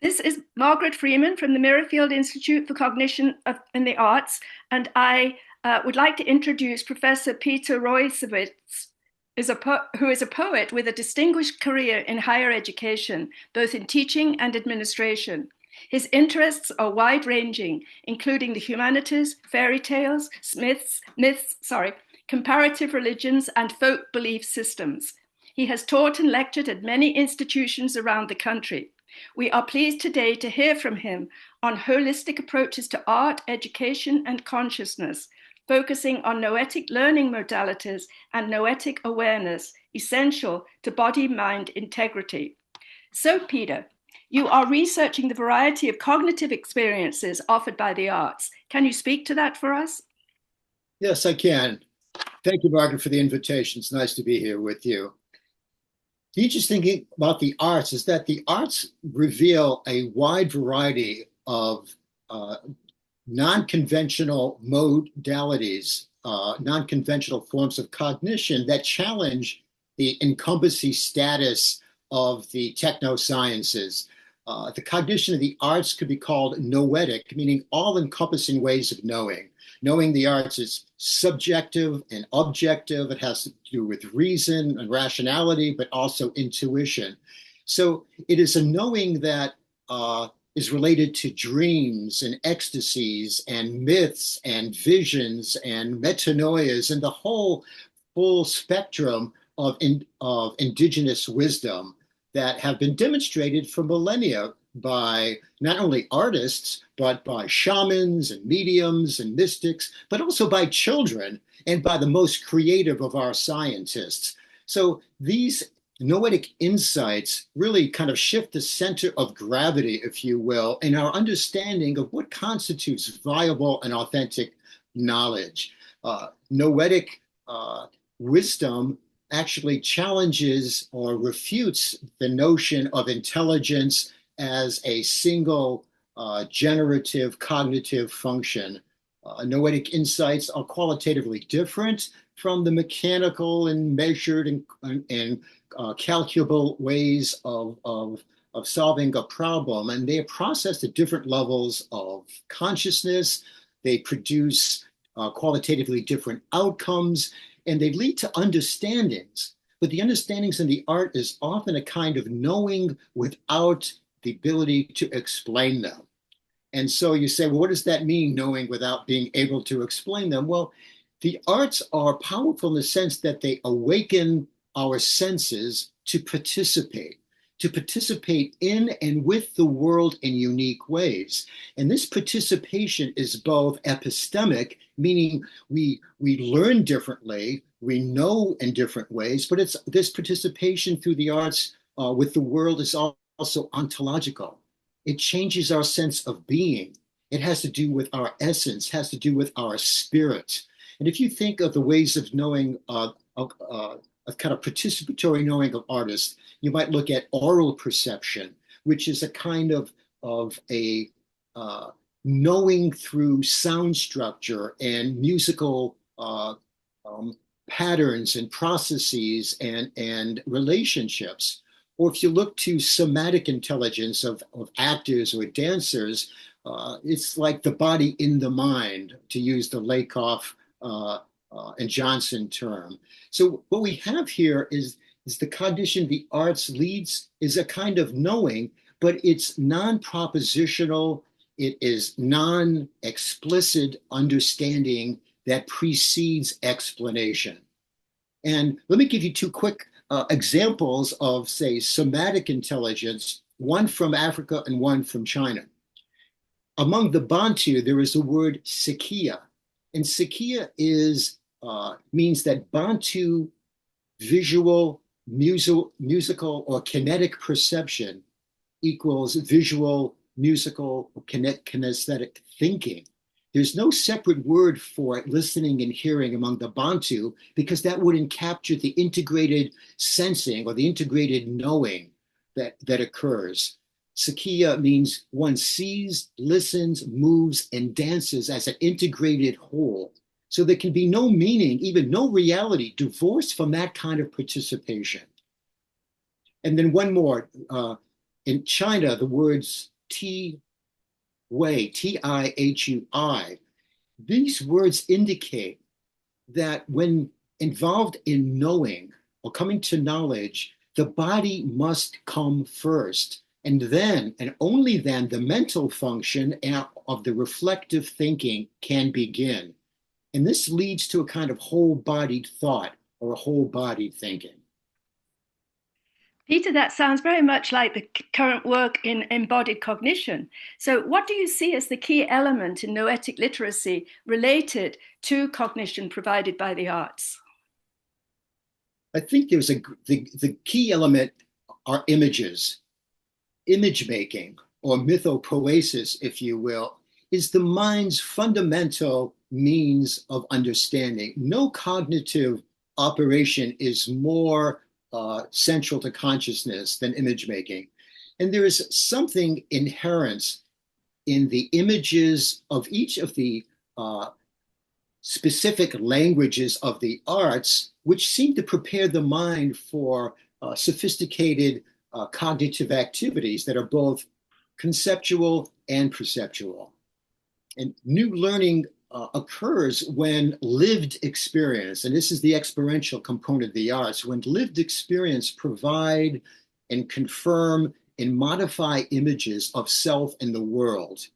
This is Margaret Freeman from the Mirrorfield Institute for Cognition in the Arts, and I would like to introduce Professor Peter Rojcewicz, who is a poet with a distinguished career in higher education, both in teaching and administration. His interests are wide-ranging, including the humanities, fairy tales, comparative religions, and folk belief systems. He has taught and lectured at many institutions around the country. We are pleased today to hear from him on holistic approaches to art, education, and consciousness, focusing on noetic learning modalities and noetic awareness, essential to body-mind integrity. So, Peter, you are researching the variety of cognitive experiences offered by the arts. Can you speak to that for us? Yes, I can. Thank you, Margaret, for the invitation. It's nice to be here with you. The interesting thing about the arts is that the arts reveal a wide variety of non-conventional modalities, non-conventional forms of cognition that challenge the incumbency status of the technosciences. The cognition of the arts could be called noetic, meaning all-encompassing ways of knowing. Knowing the arts is subjective and objective. It has to do with reason and rationality, but also intuition. So it is a knowing that is related to dreams and ecstasies and myths and visions and metanoias and the whole full spectrum of indigenous wisdom that have been demonstrated for millennia by not only artists, but by shamans and mediums and mystics, but also by children and by the most creative of our scientists. So these noetic insights really kind of shift the center of gravity, if you will, in our understanding of what constitutes viable and authentic knowledge. Noetic wisdom actually challenges or refutes the notion of intelligence as a single generative cognitive function. Noetic insights are qualitatively different from the mechanical and measured and calculable ways of solving a problem. And they are processed at different levels of consciousness. They produce qualitatively different outcomes, and they lead to understandings. But the understandings in the art is often a kind of knowing without the ability to explain them. And so you say, well, what does that mean, knowing without being able to explain them? Well, the arts are powerful in the sense that they awaken our senses to participate in and with the world in unique ways. And this participation is both epistemic, meaning we learn differently, we know in different ways, but it's this participation through the arts with the world is also ontological. It changes our sense of being. It has to do with our essence, has to do with our spirit. And if you think of the ways of knowing, of kind of participatory knowing of artists, you might look at oral perception, which is a kind of a knowing through sound structure and musical patterns and processes and relationships. Or if you look to somatic intelligence of actors or dancers, it's like the body in the mind, to use the Lakoff and Johnson term. So what we have here is the cognition the arts leads is a kind of knowing, but it's non-propositional. It is non-explicit understanding that precedes explanation. And let me give you two quick examples of, say, somatic intelligence, one from Africa and one from China. Among the Bantu, there is the word sikia. And sikia means that Bantu visual, musical, or kinetic perception equals visual, musical, or kinesthetic thinking. There's no separate word for listening and hearing among the Bantu because that wouldn't capture the integrated sensing or the integrated knowing that occurs. Sakiya means one sees, listens, moves, and dances as an integrated whole. So there can be no meaning, even no reality, divorced from that kind of participation. And then one more. In China, the words Wei, Tihui, these words indicate that when involved in knowing or coming to knowledge, the body must come first. And then, and only then, the mental function of the reflective thinking can begin. And this leads to a kind of whole-bodied thought or a whole-bodied thinking. Peter, that sounds very much like the current work in embodied cognition. So, what do you see as the key element in noetic literacy related to cognition provided by the arts? I think the key element are images. Image making, or mythopoesis, if you will, is the mind's fundamental means of understanding. No cognitive operation is more central to consciousness than image making. And there is something inherent in the images of each of the specific languages of the arts, which seem to prepare the mind for sophisticated cognitive activities that are both conceptual and perceptual. And new learning occurs when lived experience, and this is the experiential component of the arts, when lived experience provide and confirm and modify images of self and the world.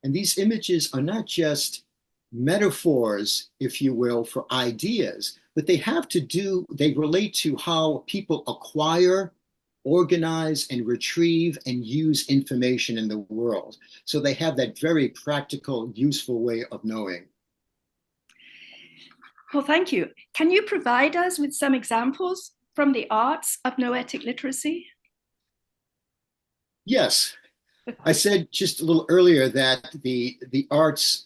And these images are not just metaphors, if you will, for ideas, but they relate to how people acquire, organize, and retrieve and use information in the world. So they have that very practical, useful way of knowing. Well, thank you. Can you provide us with some examples from the arts of noetic literacy? Yes. I said just a little earlier that the arts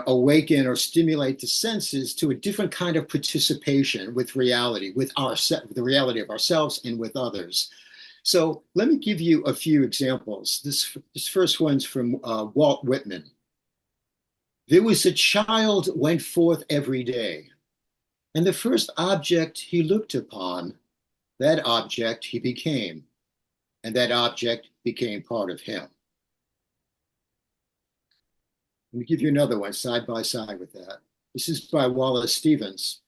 awaken or stimulate the senses to a different kind of participation with reality, with the reality of ourselves and with others. So let me give you a few examples. This first one's from Walt Whitman. There was a child went forth every day, and the first object he looked upon, that object he became, and that object became part of him. Let me give you another one side by side with that. This is by Wallace Stevens.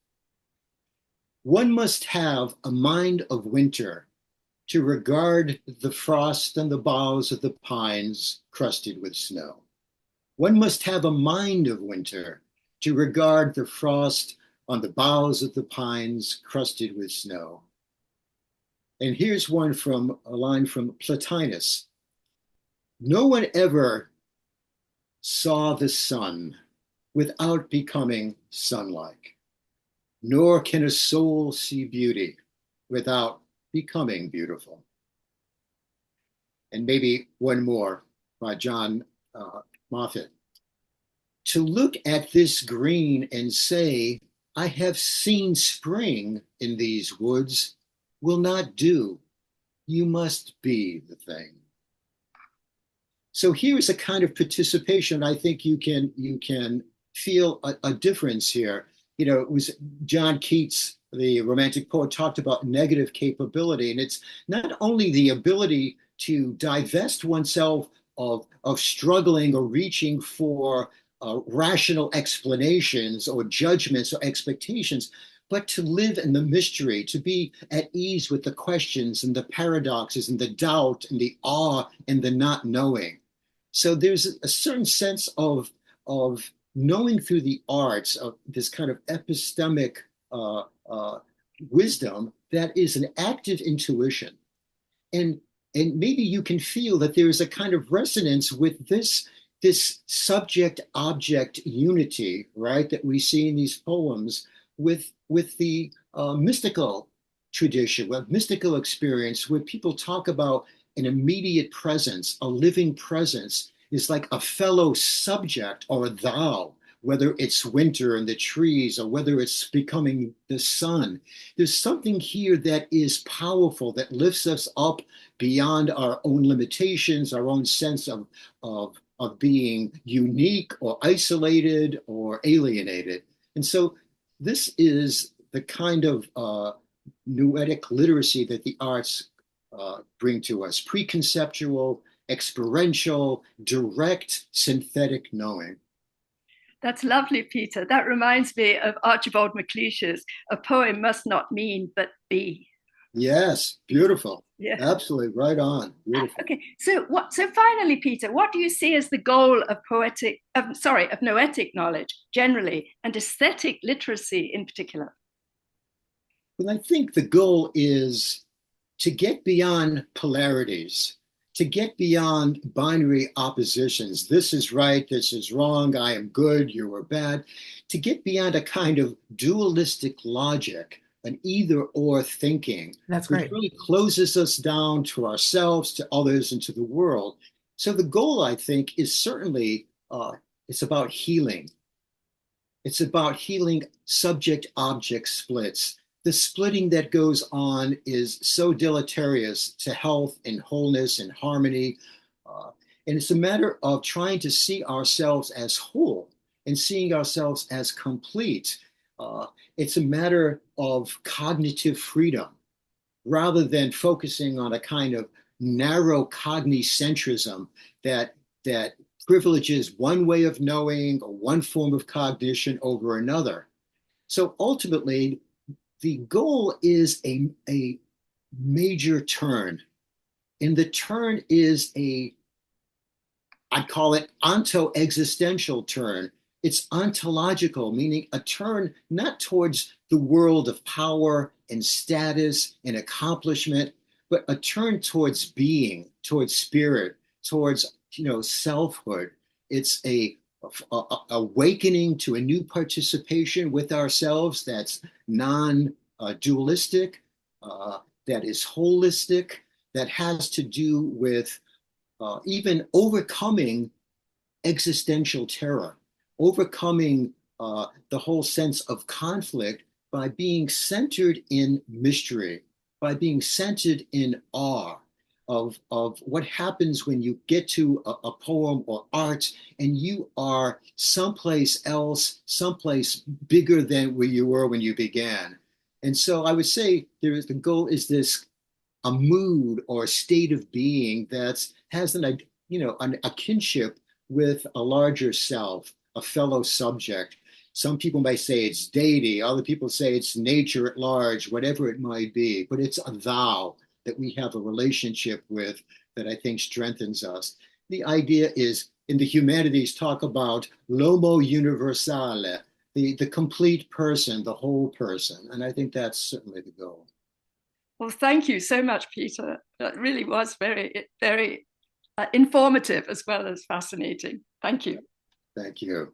One must have a mind of winter to regard the frost on the boughs of the pines crusted with snow. One must have a mind of winter to regard the frost on the boughs of the pines crusted with snow. And here's a line from Plotinus. No one ever saw the sun without becoming sun-like, nor can a soul see beauty without becoming beautiful. And maybe one more by John Moffat. To look at this green and say, I have seen spring in these woods will not do. You must be the thing. So here's a kind of participation. I think you can feel a difference here. You know, it was John Keats, the Romantic poet, talked about negative capability, and it's not only the ability to divest oneself of struggling or reaching for rational explanations or judgments or expectations, but to live in the mystery, to be at ease with the questions and the paradoxes and the doubt and the awe and the not knowing. So there's a certain sense of knowing through the arts, of this kind of epistemic wisdom that is an active intuition. And maybe you can feel that there is a kind of resonance with this subject-object unity, right, that we see in these poems with the mystical tradition, with mystical experience, where people talk about an immediate presence, a living presence is like a fellow subject or a thou, whether it's winter and the trees or whether it's becoming the sun. There's something here that is powerful, that lifts us up beyond our own limitations, our own sense of being unique or isolated or alienated. And so this is the kind of noetic literacy that the arts bring to us: preconceptual, experiential, direct, synthetic knowing. That's lovely, Peter. That reminds me of Archibald MacLeish's "A poem must not mean but be." Yes, beautiful. Yeah. Absolutely right on. Beautiful. Okay. So finally, Peter, what do you see as the goal of of noetic knowledge generally and aesthetic literacy in particular? Well, I think the goal is to get beyond polarities, to get beyond binary oppositions. This is right, this is wrong, I am good, you are bad. To get beyond a kind of dualistic logic, an either or thinking, That's which great. really closes us down to ourselves, to others, and to the world. So the goal, I think, is certainly it's about healing. It's about healing subject-object splits. The splitting that goes on is so deleterious to health and wholeness and harmony. Uh, and it's a matter of trying to see ourselves as whole and seeing ourselves as complete. It's a matter of cognitive freedom rather than focusing on a kind of narrow cognicentrism that privileges one way of knowing or one form of cognition over another. So ultimately, the goal is a major turn. And the turn is I'd call it onto-existential turn. It's ontological, meaning a turn not towards the world of power and status and accomplishment, but a turn towards being, towards spirit, towards selfhood. It's a awakening to a new participation with ourselves that's non-dualistic, that is holistic, that has to do with even overcoming existential terror, overcoming the whole sense of conflict by being centered in mystery, by being centered in awe of what happens when you get to a poem or art and you are someplace else, someplace bigger than where you were when you began. And so I would say the goal is this a mood or a state of being that has a kinship with a larger self, a fellow subject. Some people may say it's deity, other people say it's nature at large, whatever it might be, but it's a thou that we have a relationship with that I think strengthens us. The idea is in the humanities talk about l'homo universale, the complete person, the whole person. And I think that's certainly the goal. Well, thank you so much, Peter. That really was very, very informative as well as fascinating. Thank you. Thank you.